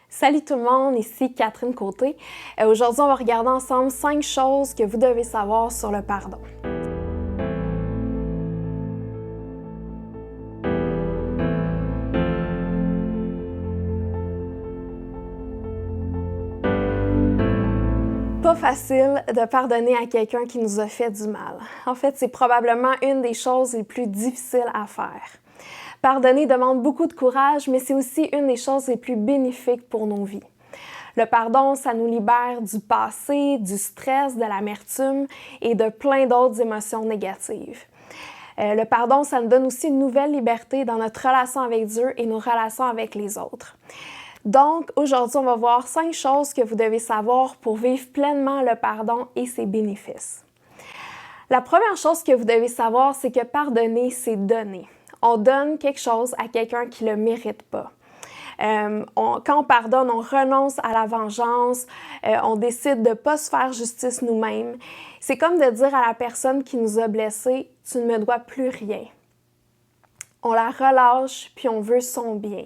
Salut tout le monde, ici Catherine Côté. Aujourd'hui, on va regarder ensemble 5 choses que vous devez savoir sur le pardon. Pas facile de pardonner à quelqu'un qui nous a fait du mal. En fait, c'est probablement une des choses les plus difficiles à faire. Pardonner demande beaucoup de courage, mais c'est aussi une des choses les plus bénéfiques pour nos vies. Le pardon, ça nous libère du passé, du stress, de l'amertume et de plein d'autres émotions négatives. Le pardon, ça nous donne aussi une nouvelle liberté dans notre relation avec Dieu et nos relations avec les autres. Donc, aujourd'hui, on va voir 5 choses que vous devez savoir pour vivre pleinement le pardon et ses bénéfices. La première chose que vous devez savoir, c'est que pardonner, c'est donner. On donne quelque chose à quelqu'un qui ne le mérite pas. Quand on pardonne, on renonce à la vengeance, on décide de ne pas se faire justice nous-mêmes. C'est comme de dire à la personne qui nous a blessés, « Tu ne me dois plus rien ». On la relâche, puis on veut son bien.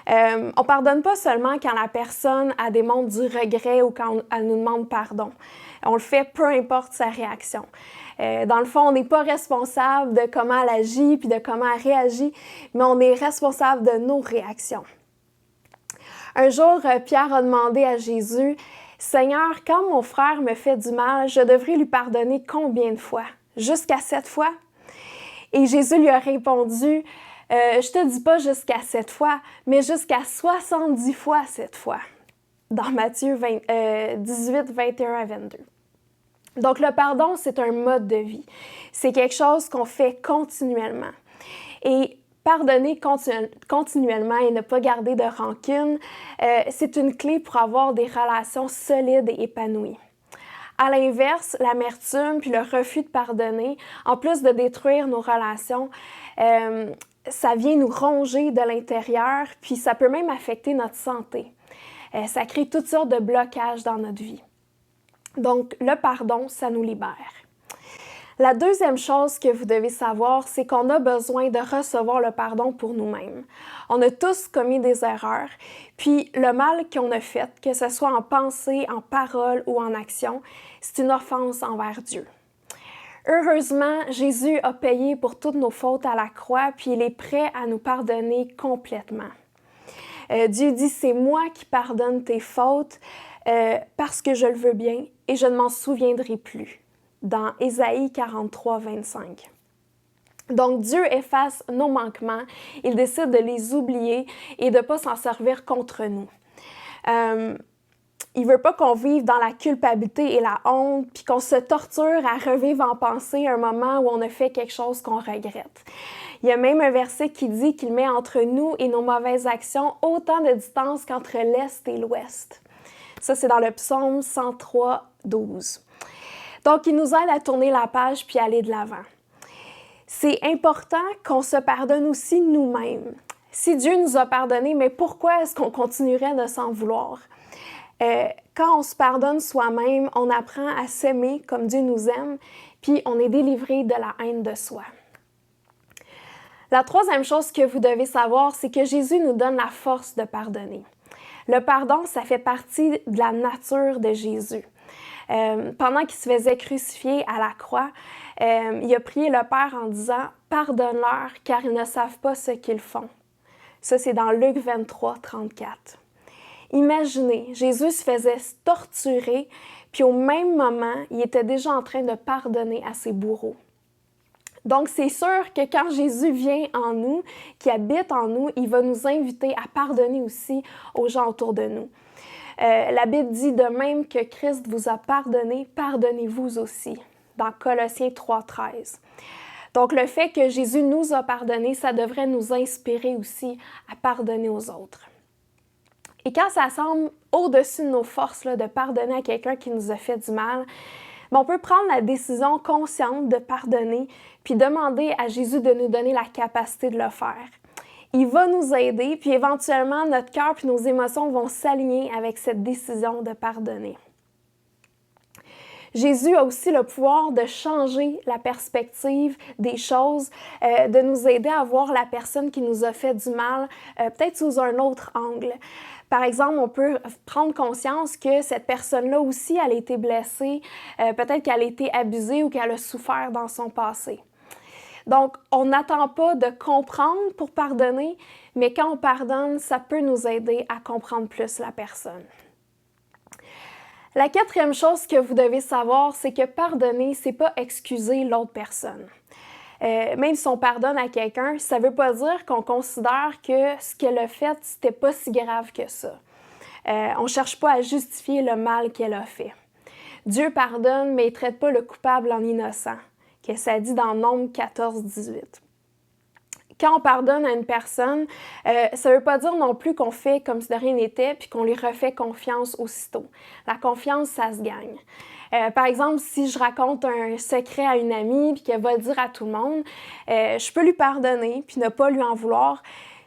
On ne pardonne pas seulement quand la personne a démontre du regret ou quand elle nous demande pardon. On le fait peu importe sa réaction. Dans le fond, on n'est pas responsable de comment elle agit puis de comment elle réagit, mais on est responsable de nos réactions. Un jour, Pierre a demandé à Jésus, « Seigneur, quand mon frère me fait du mal, je devrais lui pardonner combien de fois? Jusqu'à 7 fois? » Et Jésus lui a répondu, « Je te dis pas jusqu'à 7 fois, mais jusqu'à 70 fois 7 fois. » Dans Matthieu 18, 21 à 22. Donc, le pardon, c'est un mode de vie. C'est quelque chose qu'on fait continuellement. Et pardonner continuellement et ne pas garder de rancune, c'est une clé pour avoir des relations solides et épanouies. À l'inverse, l'amertume puis le refus de pardonner, en plus de détruire nos relations, ça vient nous ronger de l'intérieur, puis ça peut même affecter notre santé. Ça crée toutes sortes de blocages dans notre vie. Donc, le pardon, ça nous libère. La deuxième chose que vous devez savoir, c'est qu'on a besoin de recevoir le pardon pour nous-mêmes. On a tous commis des erreurs, puis le mal qu'on a fait, que ce soit en pensée, en parole ou en action, c'est une offense envers Dieu. Heureusement, Jésus a payé pour toutes nos fautes à la croix, puis il est prêt à nous pardonner complètement. Dieu dit, « C'est moi qui pardonne tes fautes parce que je le veux bien et je ne m'en souviendrai plus. » Dans Ésaïe 43, 25. Donc, Dieu efface nos manquements, il décide de les oublier et de ne pas s'en servir contre nous. Il ne veut pas qu'on vive dans la culpabilité et la honte, puis qu'on se torture à revivre en pensée un moment où on a fait quelque chose qu'on regrette. Il y a même un verset qui dit qu'il met entre nous et nos mauvaises actions autant de distance qu'entre l'Est et l'Ouest. Ça, c'est dans le psaume 103, 12. Donc, il nous aide à tourner la page puis aller de l'avant. C'est important qu'on se pardonne aussi nous-mêmes. Si Dieu nous a pardonné, mais pourquoi est-ce qu'on continuerait de s'en vouloir? Quand on se pardonne soi-même, on apprend à s'aimer comme Dieu nous aime, puis on est délivré de la haine de soi. La troisième chose que vous devez savoir, c'est que Jésus nous donne la force de pardonner. Le pardon, ça fait partie de la nature de Jésus. Pendant qu'il se faisait crucifier à la croix, il a prié le Père en disant « Pardonne-leur, car ils ne savent pas ce qu'ils font. » Ça, c'est dans Luc 23, 34. Imaginez, Jésus se faisait torturer, puis au même moment, il était déjà en train de pardonner à ses bourreaux. Donc, c'est sûr que quand Jésus vient en nous, qui habite en nous, il va nous inviter à pardonner aussi aux gens autour de nous. La Bible dit, de même que Christ vous a pardonné, pardonnez-vous aussi, dans Colossiens 3, 13. Donc, le fait que Jésus nous a pardonné, ça devrait nous inspirer aussi à pardonner aux autres. Et quand ça semble au-dessus de nos forces là, de pardonner à quelqu'un qui nous a fait du mal, on peut prendre la décision consciente de pardonner puis demander à Jésus de nous donner la capacité de le faire. Il va nous aider, puis éventuellement, notre cœur et nos émotions vont s'aligner avec cette décision de pardonner. Jésus a aussi le pouvoir de changer la perspective des choses, de nous aider à voir la personne qui nous a fait du mal, peut-être sous un autre angle. Par exemple, on peut prendre conscience que cette personne-là aussi, elle a été blessée, peut-être qu'elle a été abusée ou qu'elle a souffert dans son passé. Donc, on n'attend pas de comprendre pour pardonner, mais quand on pardonne, ça peut nous aider à comprendre plus la personne. La quatrième chose que vous devez savoir, c'est que pardonner, c'est pas excuser l'autre personne. Même si on pardonne à quelqu'un, ça veut pas dire qu'on considère que ce qu'elle a fait, c'était pas si grave que ça. On cherche pas à justifier le mal qu'elle a fait. Dieu pardonne, mais il traite pas le coupable en innocent, que ça dit dans Nombre 14-18. Quand on pardonne à une personne, ça ne veut pas dire non plus qu'on fait comme si de rien n'était puis qu'on lui refait confiance aussitôt. La confiance, ça se gagne. Par exemple, si je raconte un secret à une amie puis qu'elle va le dire à tout le monde, je peux lui pardonner puis ne pas lui en vouloir,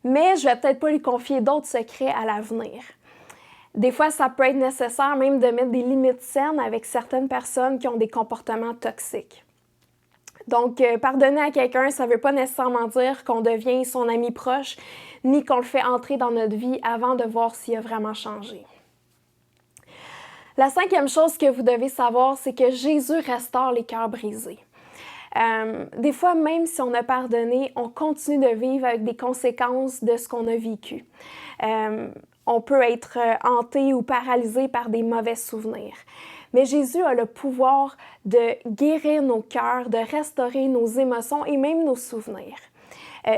mais je vais peut-être pas lui confier d'autres secrets à l'avenir. Des fois, ça peut être nécessaire même de mettre des limites saines avec certaines personnes qui ont des comportements toxiques. Donc, pardonner à quelqu'un, ça ne veut pas nécessairement dire qu'on devient son ami proche, ni qu'on le fait entrer dans notre vie avant de voir s'il a vraiment changé. La cinquième chose que vous devez savoir, c'est que Jésus restaure les cœurs brisés. Des fois, même si on a pardonné, on continue de vivre avec des conséquences de ce qu'on a vécu. On peut être hanté ou paralysé par des mauvais souvenirs. Mais Jésus a le pouvoir de guérir nos cœurs, de restaurer nos émotions et même nos souvenirs.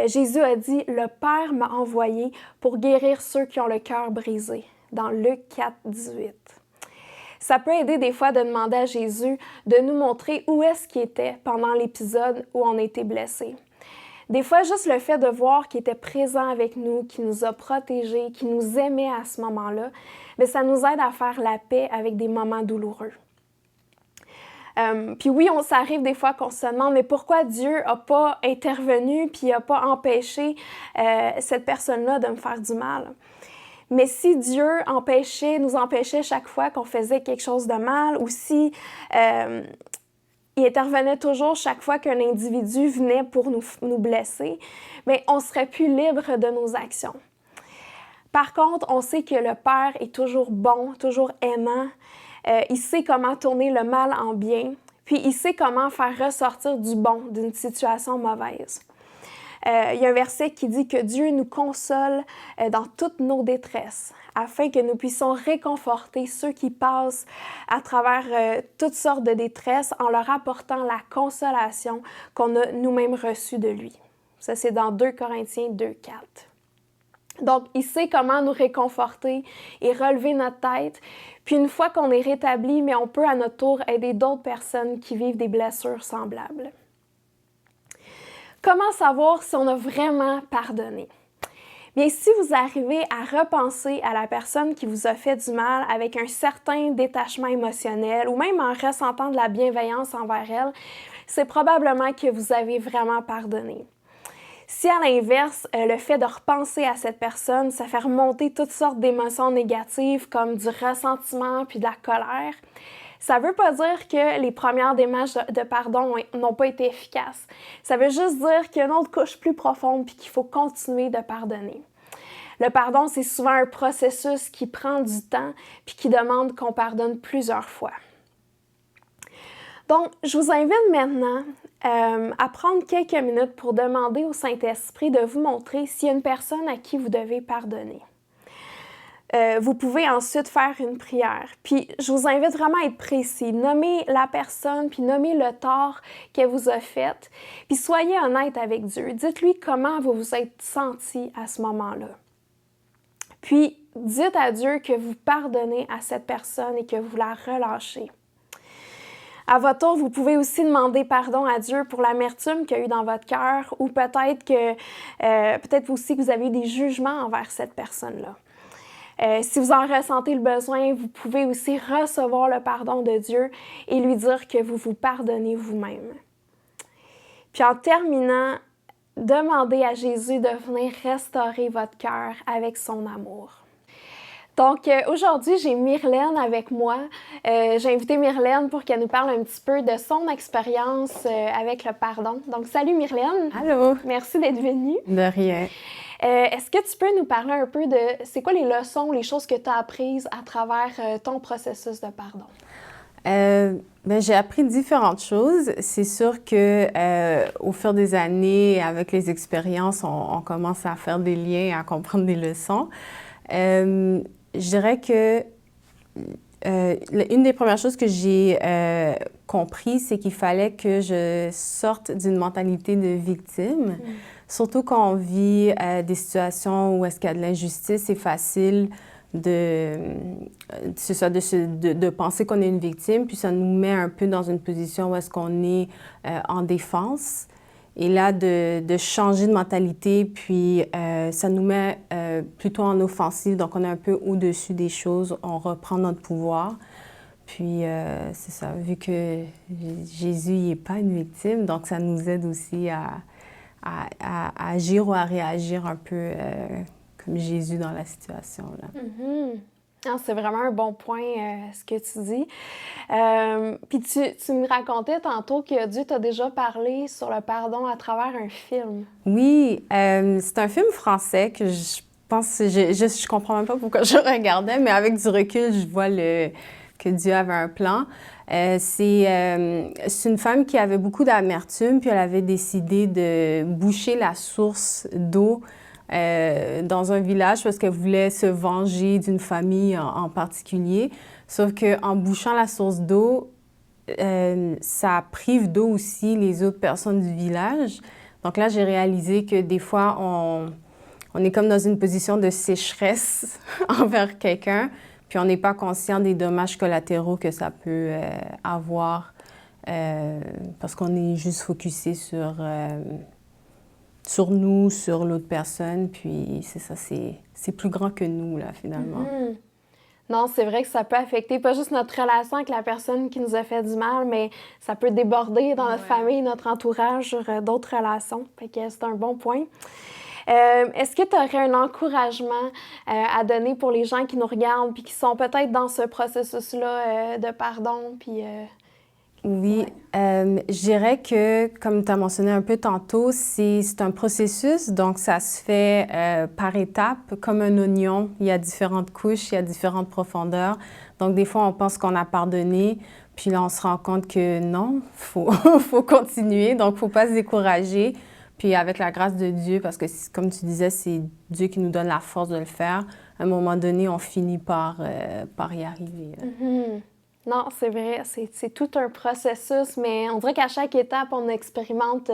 Jésus a dit « Le Père m'a envoyé pour guérir ceux qui ont le cœur brisé » dans Luc 4-18. Ça peut aider des fois de demander à Jésus de nous montrer où est-ce qu'il était pendant l'épisode où on a été blessé. Des fois, juste le fait de voir qu'il était présent avec nous, qu'il nous a protégés, qu'il nous aimait à ce moment-là, bien, ça nous aide à faire la paix avec des moments douloureux. Puis oui, ça arrive des fois qu'on se demande, mais pourquoi Dieu n'a pas intervenu puis n'a pas empêché cette personne-là de me faire du mal? Mais si Dieu nous empêchait chaque fois qu'on faisait quelque chose de mal, ou si il intervenait toujours chaque fois qu'un individu venait pour nous blesser, mais on serait plus libre de nos actions. Par contre, on sait que le Père est toujours bon, toujours aimant. Il sait comment tourner le mal en bien, puis il sait comment faire ressortir du bon d'une situation mauvaise. Il y a un verset qui dit que Dieu nous console dans toutes nos détresses, afin que nous puissions réconforter ceux qui passent à travers toutes sortes de détresses en leur apportant la consolation qu'on a nous-mêmes reçue de lui. Ça, c'est dans 2 Corinthiens 2:4. Donc, il sait comment nous réconforter et relever notre tête. Puis une fois qu'on est rétabli, mais on peut à notre tour aider d'autres personnes qui vivent des blessures semblables. Comment savoir si on a vraiment pardonné? Bien, si vous arrivez à repenser à la personne qui vous a fait du mal avec un certain détachement émotionnel ou même en ressentant de la bienveillance envers elle, c'est probablement que vous avez vraiment pardonné. Si à l'inverse, le fait de repenser à cette personne, ça fait remonter toutes sortes d'émotions négatives comme du ressentiment puis de la colère, ça ne veut pas dire que les premières démarches de pardon n'ont pas été efficaces. Ça veut juste dire qu'il y a une autre couche plus profonde puis qu'il faut continuer de pardonner. Le pardon, c'est souvent un processus qui prend du temps puis qui demande qu'on pardonne plusieurs fois. Donc, je vous invite maintenant à prendre quelques minutes pour demander au Saint-Esprit de vous montrer s'il y a une personne à qui vous devez pardonner. Vous pouvez ensuite faire une prière. Puis, je vous invite vraiment à être précis. Nommez la personne, puis nommez le tort qu'elle vous a fait. Puis, soyez honnête avec Dieu. Dites-lui comment vous vous êtes senti à ce moment-là. Puis, dites à Dieu que vous pardonnez à cette personne et que vous la relâchez. À votre tour, vous pouvez aussi demander pardon à Dieu pour l'amertume qu'il y a eu dans votre cœur ou peut-être aussi que vous avez eu des jugements envers cette personne-là. Si vous en ressentez le besoin, vous pouvez aussi recevoir le pardon de Dieu et lui dire que vous vous pardonnez vous-même. Puis en terminant, demandez à Jésus de venir restaurer votre cœur avec son amour. Donc, aujourd'hui, j'ai Myrlène avec moi. J'ai invité Myrlène pour qu'elle nous parle un petit peu de son expérience avec le pardon. Donc, salut Myrlène. Allô. Merci d'être venue. De rien. Est-ce que tu peux nous parler un peu de c'est quoi les leçons, les choses que tu as apprises à travers ton processus de pardon? J'ai appris différentes choses. C'est sûr que au fur des années, avec les expériences, on commence à faire des liens, à comprendre des leçons. Je dirais que une des premières choses que j'ai compris, c'est qu'il fallait que je sorte d'une mentalité de victime. Surtout quand on vit des situations où est-ce qu'il y a de l'injustice, c'est facile de penser qu'on est une victime, puis ça nous met un peu dans une position où est-ce qu'on est en défense. Et là, de changer de mentalité, puis ça nous met plutôt en offensive, donc on est un peu au-dessus des choses, on reprend notre pouvoir. Puis c'est ça, vu que Jésus n'est pas une victime, donc ça nous aide aussi à agir ou à réagir un peu comme Jésus dans la situation, là. Mm-hmm. Ah, c'est vraiment un bon point, ce que tu dis. Puis tu me racontais tantôt que Dieu t'a déjà parlé sur le pardon à travers un film. Oui, c'est un film français que je pense, je comprends même pas pourquoi je regardais, mais avec du recul, je vois que Dieu avait un plan. C'est une femme qui avait beaucoup d'amertume, puis elle avait décidé de boucher la source d'eau dans un village parce qu'elle voulait se venger d'une famille en particulier. Sauf qu'en bouchant la source d'eau, ça prive d'eau aussi les autres personnes du village. Donc là, j'ai réalisé que des fois, on est comme dans une position de sécheresse envers quelqu'un, puis on n'est pas conscient des dommages collatéraux que ça peut avoir parce qu'on est juste focusé sur nous, sur l'autre personne, puis c'est ça, c'est plus grand que nous, là, finalement. Mm-hmm. Non, c'est vrai que ça peut affecter pas juste notre relation avec la personne qui nous a fait du mal, mais ça peut déborder dans notre famille, notre entourage, sur d'autres relations. Fait que c'est un bon point. Est-ce que tu aurais un encouragement à donner pour les gens qui nous regardent puis qui sont peut-être dans ce processus-là de pardon, puis... Oui, je dirais que, comme tu as mentionné un peu tantôt, c'est un processus, donc ça se fait par étapes, comme un oignon. Il y a différentes couches, il y a différentes profondeurs. Donc, des fois, on pense qu'on a pardonné, puis là, on se rend compte que non, faut continuer. Donc, il ne faut pas se décourager. Puis, avec la grâce de Dieu, parce que, comme tu disais, c'est Dieu qui nous donne la force de le faire. À un moment donné, on finit par y arriver. Mm-hmm. Non, c'est vrai, c'est tout un processus, mais on dirait qu'à chaque étape, on expérimente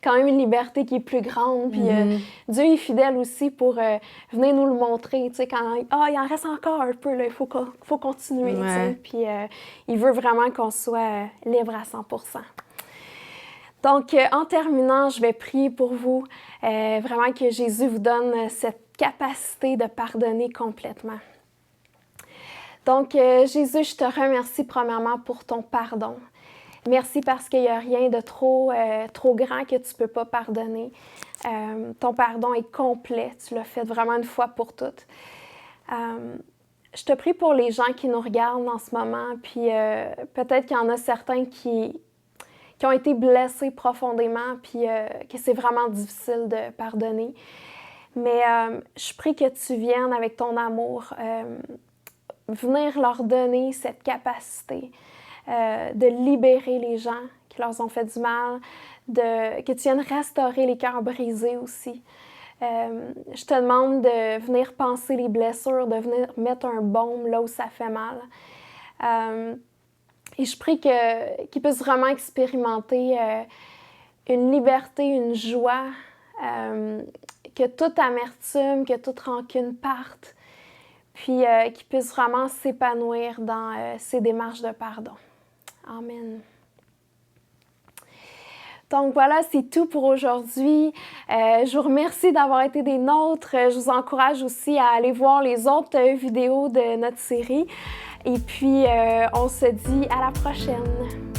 quand même une liberté qui est plus grande. Puis Dieu est fidèle aussi pour venir nous le montrer. Tu sais, quand il en reste encore un peu, là, il faut continuer. Tu sais, puis il veut vraiment qu'on soit libre à 100%. Donc, en terminant, je vais prier pour vous, vraiment que Jésus vous donne cette capacité de pardonner complètement. Donc, Jésus, je te remercie premièrement pour ton pardon. Merci parce qu'il n'y a rien de trop grand que tu ne peux pas pardonner. Ton pardon est complet. Tu l'as fait vraiment une fois pour toutes. Je te prie pour les gens qui nous regardent en ce moment, puis peut-être qu'il y en a certains qui ont été blessés profondément, puis que c'est vraiment difficile de pardonner. Mais je prie que tu viennes avec ton amour, venir leur donner cette capacité de libérer les gens qui leur ont fait du mal, que tu viennes restaurer les cœurs brisés aussi. Je te demande de venir panser les blessures, de venir mettre un baume là où ça fait mal. Et je prie qu'ils puissent vraiment expérimenter une liberté, une joie, que toute amertume, que toute rancune parte, puis qu'ils puissent vraiment s'épanouir dans ces démarches de pardon. Amen. Donc voilà, c'est tout pour aujourd'hui. Je vous remercie d'avoir été des nôtres. Je vous encourage aussi à aller voir les autres vidéos de notre série. Et puis, on se dit à la prochaine.